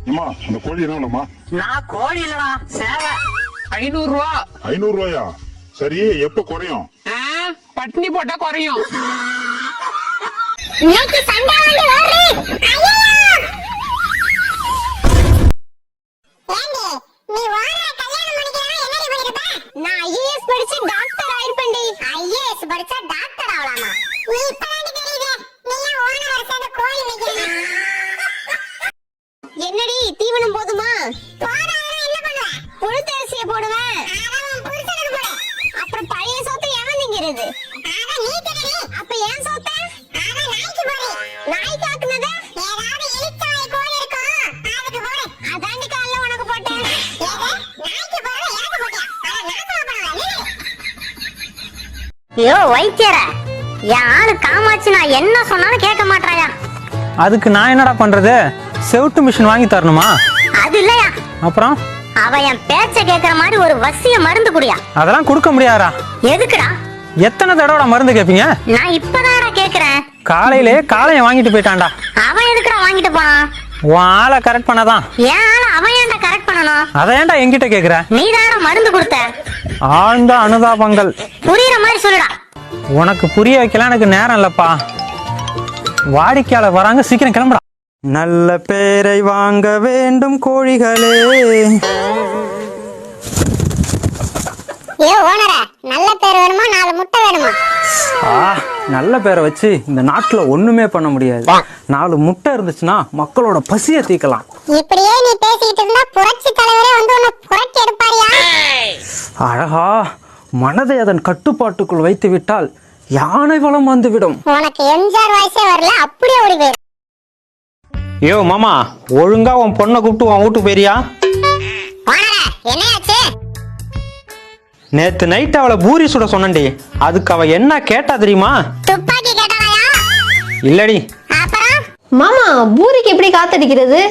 அம்மா அந்த கோழி என்னமா? நான் கோழி இல்லடா, சேவை. 500 ரூபா. 500 ரூபாயா? சரி, எப்ப குறையும்? பட்னி போட்டா குறையும். இன்னைக்கு சண்டை வந்து ஓடுறே. ஐயோ! ஏண்டி நீ ஓனர கல்யாணம் பண்ணிக்கறனா என்னடி பண்ணிருப்ப? நான் ஐஏஎஸ் படிச்சு டாக்டர் ஆயிருப்பேன்டி. ஐஏஎஸ் படிச்சா டாக்டர் ஆவலாமா? நீ இப்பதாண்டி தெரியுதே. நீ ஏன் ஓனர சேர்ந்து கோழி மேய்க்கறீங்க? என்னடி தீவனம் போதுமா? போடாதா என்ன பண்ணுவ? புழுத்தரிசிய போடுவேன். அதான் புருஷனுக்கு போடு. அப்புறம் பழைய சோத்தை எவன் திங்கிறது? அதான் நீ திங்கடி. அப்ப ஏன் சோத்த? அதான் நாய்க்கு போடு. நாய்க்கு ஆக்குனது? ஏதாவது எலிச்சாய் கோழி இருக்கும். அதுக்கு போடு. அதாண்டி கால்ல உனக்கு போட்டேன். ஏதே நாய்க்கு போடு எனக்கு போட்டியா? அட நாசமா பண்ணல. யோ வைத்தியர, என் ஆளு காமாட்சி நான் என்ன சொன்னாலும் கேட்க மாட்டாயா. அதுக்கு நான் என்னடா பண்றது? செவுட்டு மிஷின் வாங்கி தரணுமா? அது இல்லையா, அப்புறம் அவ என் பேச்ச கேக்குற மாதிரி ஒரு வசிய மருந்து குடியா. அதெல்லாம் கொடுக்க முடியாதா? எதுக்குடா? எத்தனை தடவை மருந்து கேப்பீங்க? நான் இப்பதான்டா கேக்குறேன். காலையிலே காளைய வாங்கிட்டு போயிட்டான்டா. அவன் எதுக்குடா வாங்கிட்டு போனான்? உன் ஆளை கரெக்ட் பண்ணாதான். ஏன் ஆள அவன் ஏன்டா கரெக்ட் பண்ணணும்? அதை ஏன்டா என்கிட்ட கேக்குற? நீதானடா மருந்து கொடுத்த. ஆழ்ந்த அனுதாபங்கள். புரியுற மாதிரி சொல்லுடா. உனக்கு புரிய வைக்கலாம் எனக்கு நேரம் இல்லப்பா. வாடிக்கையாளர் வராங்க, சீக்கிரம் கிளம்புடா. நல்ல பேரை வாங்க வேண்டும் கோழிகளே. ஏ ஓனர, நல்ல பேர் வேணுமா 4 முட்டை வேணுமா? நல்ல பேரை வச்சு இந்த நாட்டுல ஒண்ணுமே பண்ண முடியாது. 4 முட்டை இருந்துச்சுன்னா மக்களோட பசியை தீக்கலாம். இப்படியே நீ பேசிட்டு இருந்தா புரட்சி தலைவரே வந்து உன்னை புரட்சி எடுப்பாரியா? அழகா மனதை அதன் கட்டுப்பாட்டுக்குள் வைத்து விட்டால் யானை வளம் வந்துவிடும். உனக்கு எம்ஜிஆர் வாய்ஸே வரல, அப்படியே ஓடி போயிரு. யோ மாமா, ஒழுங்கா உன் பொண்ணை கூப்பிட்டு உன் வீட்டுக்கு போயிரியா? ஓனர, என்னையாச்சு? நேத்து நைட் அவளை பூரி சுட சொன்னண்டி, அதுக்கு அவ என்ன கேட்டா தெரியுமா? துப்பாக்கி கேட்டாயா? இல்லடி. அப்புறம் மாமா, பூரிக்கு எப்படி காத்தடிக்கிறது?